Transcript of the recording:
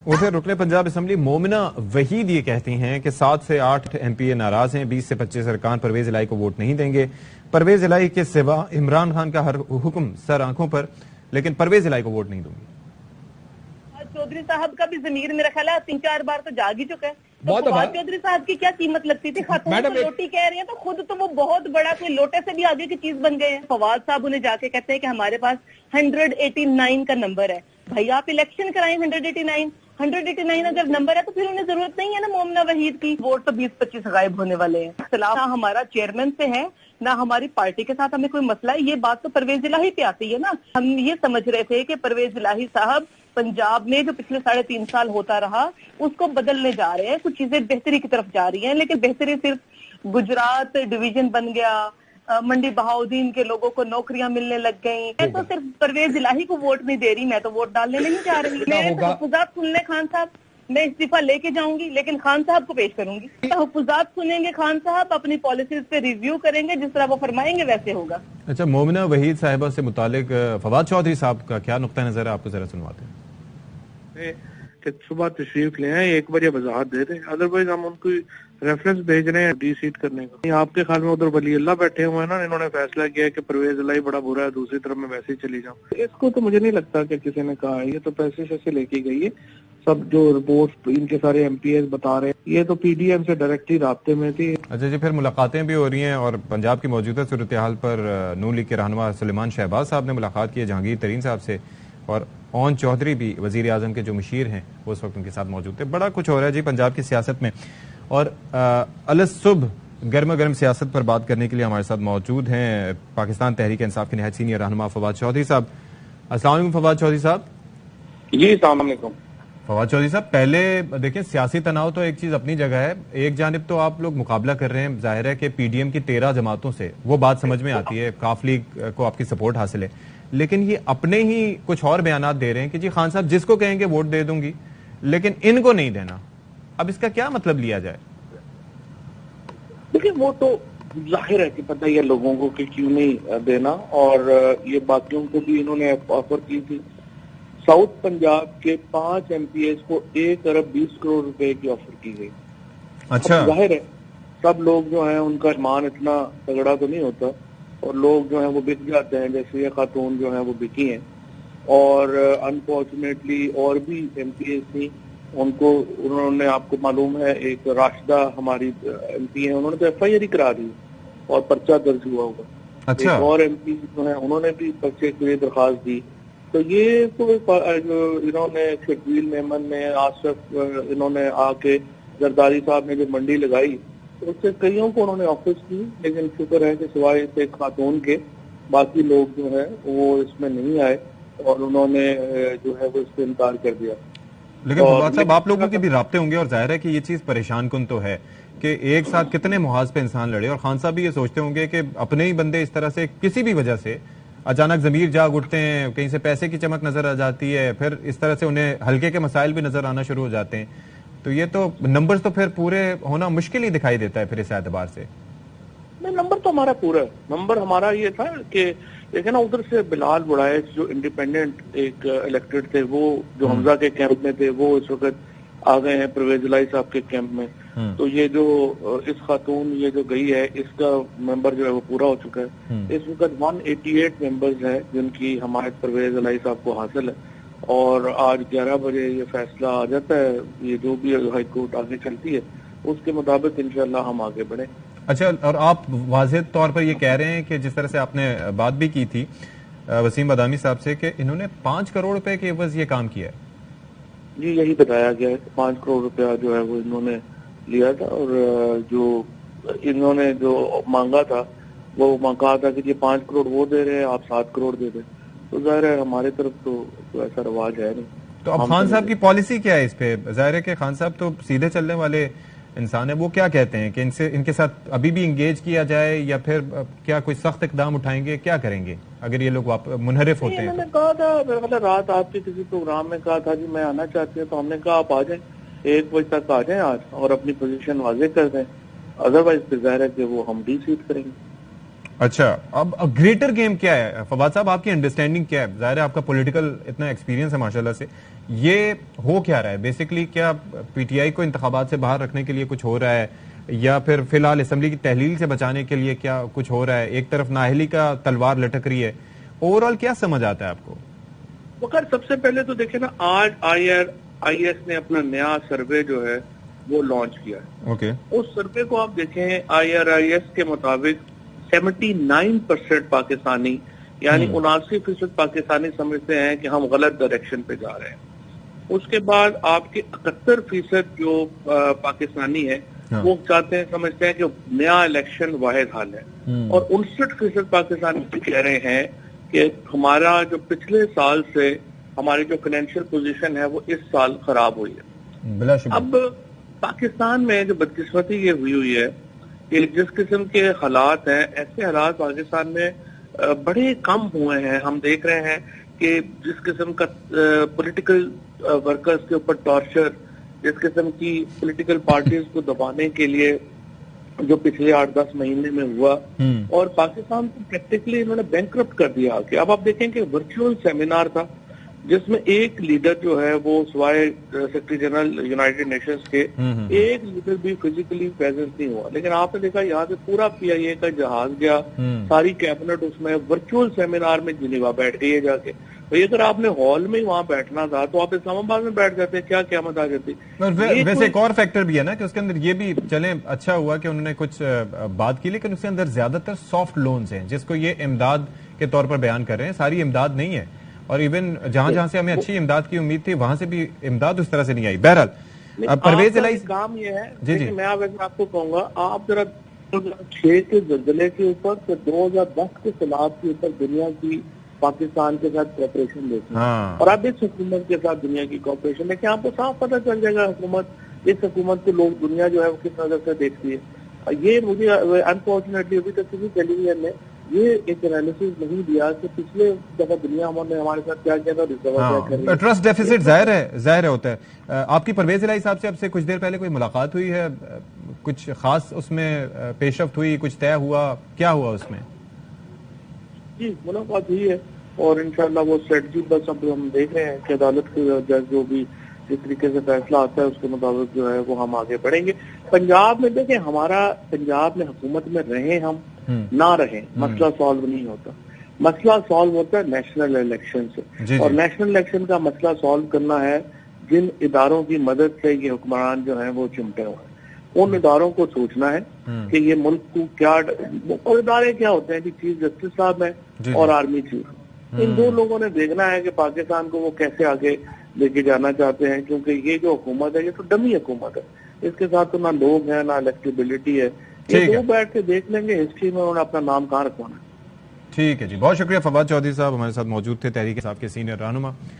उधर रुकने पंजाब असम्बली मोमिना वहीद ये कहती हैं कि 7 से 8 MPA नाराज हैं, 20 से 25 अरकान परवेज इलाही को वोट नहीं देंगे। परवेज इलाही के सिवा इमरान खान का हर हुक्म सर आंखों पर, लेकिन परवेज इलाही को वोट नहीं दूंगी। चौधरी साहब का भी जमीर मेरा ख्याल है 3-4 बार तो जाग ही चुका है। तो फवाद चौधरी साहब की क्या कीमत लगती थी? खातून को लोटी कह रही हैं तो खुद तो वो बहुत बड़ा कोई लोटे से भी आगे की चीज बन गए हैं। फवाद साहब उन्हें जाके कहते हैं कि हमारे पास 189 का नंबर है। भाई आप इलेक्शन कराएं 189 अगर नंबर है तो फिर उन्हें जरूरत नहीं है ना मोमिना वहीद की। वोट तो 20-25 गायब होने वाले हैं। इख्तिलाफ ना हमारा चेयरमैन से है ना हमारी पार्टी के साथ हमें कोई मसला है। ये बात तो परवेज इलाही पे आती है ना। हम ये समझ रहे थे कि परवेज इलाही साहब पंजाब में जो पिछले 3.5 साल होता रहा उसको बदलने जा रहे हैं। कुछ चीजें बेहतरी की तरफ जा रही हैं, लेकिन बेहतरी सिर्फ गुजरात डिवीजन बन गया, मंडी बहाउद्दीन के लोगों को नौकरियां मिलने लग गई। मैं तो सिर्फ परवेज इलाही को वोट नहीं दे रही, मैं तो वोट डालने नहीं जा रही। मेरे तहफ़्फ़ुज़ात सुनने खान साहब, मैं इस्तीफा लेके जाऊंगी लेकिन खान साहब को पेश करूंगी। तहफ़्फ़ुज़ात सुनेंगे खान साहब, अपनी पॉलिसीज पे रिव्यू करेंगे, जिस तरह वो फरमाएंगे वैसे होगा। अच्छा, मोमिना वहीद साहिबा से मुतालिक फवाद चौधरी साहब का क्या नुक्ता नजर है, आपको जरा सुनवाते हैं। कि सुबह तशरीफ ले आए, 1 बजे वजाहत दे दें, अदरवाइज हम उनको रेफरेंस भेज रहे हैं डी सीट करने का। आपके ख्याल में उधर वली अल्लाह बैठे हुए हैं ना, इन्होंने फैसला किया कि परवेज इलाही बड़ा बुरा है, दूसरी तरफ मैं वैसे ही चली जाऊँ। इसको तो मुझे नहीं लगता कि किसी ने कहा है, ये तो पैसे से लेके गई है। सब जो रिपोर्ट इनके सारे MPs बता रहे हैं, ये तो PDM से डायरेक्टली राब्ते में थी। अच्छा जी, फिर मुलाकातें भी हो रही हैं और पंजाब की मौजूदा सूरत हाल पर नून लीग के रहनुमा सुलेमान शहबाज साहब ने मुलाकात की है जहांगीर तरीन साहब से, और ओन चौधरी भी वजीर आजम के जो मुशीर हैं वो इस वक्त उनके साथ मौजूद थे। बड़ा कुछ हो रहा है जी पंजाब की सियासत में, और अलसुबह गर्मा गर्म सियासत पर बात करने के लिए हमारे साथ मौजूद हैं पाकिस्तान तहरीक इंसाफ के नहायत सीनियर रहनुमा फवाद चौधरी साहब। अस्सलाम वालेकुम फवाद चौधरी साहब। जी अस्सलाम वालेकुम। फवाद चौधरी साहब, पहले देखिए सियासी तनाव तो एक चीज अपनी जगह है, एक जानिब तो आप लोग मुकाबला कर रहे हैं, जाहिर है कि PDM की 13 जमातों से, वो बात समझ में आती है, काफ लीग को आपकी सपोर्ट हासिल है, लेकिन ये अपने ही कुछ और बयानात दे रहे हैं कि जी खान साहब जिसको कहेंगे वोट दे दूंगी लेकिन इनको नहीं देना। अब इसका क्या मतलब लिया जाए? देखिए वो तो जाहिर है कि पता ही है लोगों को कि क्यों नहीं देना, और ये बाकियों को भी इन्होंने ऑफर की थी। साउथ पंजाब के 5 MPs को 1 अरब 20 करोड़ रुपए की ऑफर की गई। अच्छा, जाहिर है सब लोग जो है उनका मान इतना तगड़ा तो नहीं होता, और लोग जो है वो बिक जाते हैं, जैसे ये खातून जो है वो बिकी हैं। और अनफॉर्चुनेटली और भी MPs थी, उनको उन्होंने, आपको मालूम है एक राशिदा हमारी MP है, उन्होंने तो FIR ही करा दी और पर्चा दर्ज हुआ होगा। अच्छा, एक और MP जो है उन्होंने भी पर्चे के लिए दरखास्त दी। तो ये तो इन्होंने शकील मेमन ने, आसफ, इन्होंने आके जरदारी साहब ने जो मंडी लगाई तो उससे कईयों को उन्होंने ऑफिस की, लेकिन शुक्र है कि सिवाय इस एक खातून के बाकी लोग जो है वो इसमें नहीं आए और उन्होंने जो है वो इससे इनकार कर दिया। लेकिन फवाद साहब आप लोगों के भी राब्ते होंगे और जाहिर है कि ये चीज परेशान कुन तो है कि एक साथ कितने मुहाज पे इंसान लड़े, और खान साहब भी ये सोचते होंगे कि अपने ही बंदे इस तरह से किसी भी वजह से अचानक जमीर जाग उठते हैं, कहीं से पैसे की चमक नजर आ जाती है, फिर इस तरह से उन्हें हल्के के मसाइल भी नजर आना शुरू हो जाते हैं, तो ये तो नंबर्स तो फिर पूरे होना मुश्किल ही दिखाई देता है फिर इस एतबार से। नहीं, नंबर तो हमारा पूरा है। नंबर हमारा ये था कि देखे ना, उधर से बिलाल बुड़ाइश जो इंडिपेंडेंट एक इलेक्टेड थे, वो जो हमजा के कैंप में थे, वो इस वक्त आ गए हैं परवेज इलाही साहब के कैंप में। तो ये जो इस खातून ये जो गई है, इसका मेंबर जो है वो पूरा हो चुका है। इस वक्त 188 मेंबर्स हैं जिनकी हमायत परवेज इलाही साहब को हासिल है, और आज 11 बजे ये फैसला आ जाता है, ये जो भी हाई कोर्ट आगे चलती है उसके मुताबिक इंशाल्लाह हम आगे बढ़े। अच्छा, और आप वाज़ेह तौर पर ये कह रहे हैं कि जिस तरह से आपने बात भी की थी वसीम बदामी साहब से कि इन्होंने 5 करोड़ रुपए के एवज ये काम किया है? जी यही बताया गया है, 5 करोड़ रुपया जो है वो इन्होंने लिया था, और जो इन्होंने जो मांगा था वो कहा था कि ये 5 करोड़ वो दे रहे हैं, आप 7 करोड़ दे रहे। तो जाहिर है हमारे तरफ तो ऐसा रवाज है नहीं। तो अब खान साहब की पॉलिसी क्या है इस पे? जाहिर है कि खान साहब तो सीधे चलने वाले इंसान है, वो क्या कहते हैं कि इनके साथ अभी भी इंगेज किया जाए या फिर क्या कोई सख्त इकदाम उठाएंगे, क्या करेंगे अगर ये लोग मुनहरिफ होते हैं? मैंने कहा था, मतलब रात आपके किसी प्रोग्राम में कहा था जी मैं आना चाहती हूँ, तो हमने कहा आप आ जाए, 1 बजे तक आ जाए आज और अपनी पोजीशन वाजे कर दें, अदरवाइज फिर जाहिर है कि वो हम डी सीट करेंगे। اچھا، اب گریٹر گیم کیا ہے فواد صاحب؟ آپ کی انڈرسٹینڈنگ کیا ہے؟ ظاہر ہے آپ کا پولیٹیکل اتنا ایکسپیرینس ہے ماشاءاللہ سے، یہ ہو کیا رہا ہے بیسیکلی؟ کیا پی ٹی آئی کو انتخابات سے باہر رکھنے کے لیے کچھ ہو رہا ہے، یا پھر فی الحال اسمبلی کی تحلیل سے بچانے کے لیے کیا کچھ ہو رہا ہے؟ ایک طرف نااہلی کا تلوار لٹک رہی ہے، اوور آل کیا سمجھ آتا ہے آپ کو؟ وقار سب سے پہلے تو دیکھیں نا، آج آئی ایس نے اپنا نیا سروے جو ہے وہ لانچ کیا ہے. اوکے، اس سروے کو آپ دیکھیں، آئی ایس کے مطابق 79% پاکستانی یعنی 79% پاکستانی سمجھتے ہیں کہ ہم غلط ڈائریکشن پہ جا رہے ہیں. اس کے بعد آپ کے 71% جو پاکستانی ہے وہ چاہتے ہیں، سمجھتے ہیں کہ نیا الیکشن واحد حل ہے. اور 59% پاکستانی کہہ رہے ہیں کہ ہمارا جو پچھلے سال سے ہماری جو فائنینشیل پوزیشن ہے وہ اس سال خراب ہوئی ہے. بلا شبہ. اب پاکستان میں جو بدقسمتی یہ ہوئی ہے کہ جس قسم کے حالات ہیں، ایسے حالات پاکستان میں بڑے کم ہوئے ہیں. ہم دیکھ رہے ہیں کہ جس قسم کا پولیٹیکل ورکرز کے اوپر ٹارچر، جس قسم کی پولیٹیکل پارٹیز کو دبانے کے لیے جو پچھلے 8-10 مہینے میں ہوا، اور پاکستان کو پریکٹیکلی انہوں نے بینکرپٹ کر دیا. کہ اب آپ دیکھیں کہ ورچوئل سیمینار تھا جس میں ایک لیڈر جو ہے وہ سوائے سیکرٹری جنرل یونائیٹڈ نیشنز کے ایک لیڈر بھی فزیکلی پریزنٹ نہیں ہوا. لیکن آپ نے دیکھا یہاں سے پورا پی آئی اے کا جہاز گیا، ساری کیبنٹ اس میں ورچوئل سیمینار میں جنیوا بیٹھ گئی ہے جا کے. بھئی اگر آپ نے ہال میں ہی وہاں بیٹھنا تھا تو آپ اسلام آباد میں بیٹھ جاتے، کیا قیامت آ جاتی. ویسے ایک اور فیکٹر بھی ہے نا کہ اس کے اندر یہ بھی چلیں اچھا ہوا کہ انہوں نے کچھ بات کی، لیکن اس کے اندر زیادہ تر سافٹ لونز ہیں جس کو یہ امداد کے طور پر بیان کر رہے ہیں. ساری امداد نہیں ہے، اور ایون جہاں سے ہمیں اچھی امداد کی امید تھی وہاں سے بھی امداد اس طرح سے نہیں آئی. بہرحال پرویز الہی کام یہ ہے، جی میں آپ کو کہوں گا، آپ ذرا 2006 کے زلزلے کے اوپر سے 2010 کے سیلاب کے اوپر دنیا کی پاکستان کے ساتھ کوپریشن دیکھیں، اور اب اس حکومت کے ساتھ دنیا کی کوپریشن دیکھیں، آپ کو صاف پتہ چل جائے گا اس حکومت کو لوگ دنیا جو ہے وہ کس نظر سے دیکھتی ہے. یہ مجھے انفارچونیٹلی ابھی تک کسی ٹیلی ویژن نے یہ ایک انالیسس نہیں دیا کہ پچھلے دفعہ دنیا نے ہمارے ساتھ کیا کیا تھا. ٹرسٹ ڈیفیسٹ ظاہر ہوتا ہے. آپ کی پرویز الہی صاحب سے اب سے کچھ دیر پہلے کوئی ملاقات ہوئی ہے؟ کچھ خاص اس میں پیش رفت ہوئی؟ کچھ طے ہوا؟ کیا ہوا اس میں؟ جی ملاقات ہوئی ہے، اور انشاءاللہ وہ اسٹریٹجی بس اب ہم دیکھ رہے ہیں کہ عدالت کے جج جو بھی جس طریقے سے فیصلہ آتا ہے اس کے مطابق جو ہے وہ ہم آگے بڑھیں گے. پنجاب میں دیکھیں، ہمارا پنجاب میں حکومت میں رہیں ہم نہ رہیں، مسئلہ سالو نہیں ہوتا. مسئلہ سالو ہوتا ہے نیشنل الیکشن سے، اور نیشنل الیکشن کا مسئلہ سالو کرنا ہے جن اداروں کی مدد سے یہ حکمران جو ہیں وہ چمٹے ہوئے ہیں. ان اداروں کو سوچنا ہے کہ یہ ملک کو کیا، اور ادارے کیا ہوتے ہیں کہ چیف جسٹس صاحب ہیں اور آرمی چیف. ان دو لوگوں نے دیکھنا ہے کہ پاکستان کو وہ کیسے آگے لے کے جانا چاہتے ہیں، کیونکہ یہ جو حکومت ہے یہ تو ڈمی حکومت ہے. اس کے ساتھ تو نہ لوگ ہیں نہ الیکٹیبلٹی ہے. یہ دو بیٹھ کے دیکھ لیں گے ہسٹری میں انہوں نے اپنا نام کہاں رکھوانا ہے. ٹھیک ہے جی، بہت شکریہ. فواد چودھری صاحب ہمارے ساتھ موجود تھے، تحریک انصاف کے سینئر رہنما.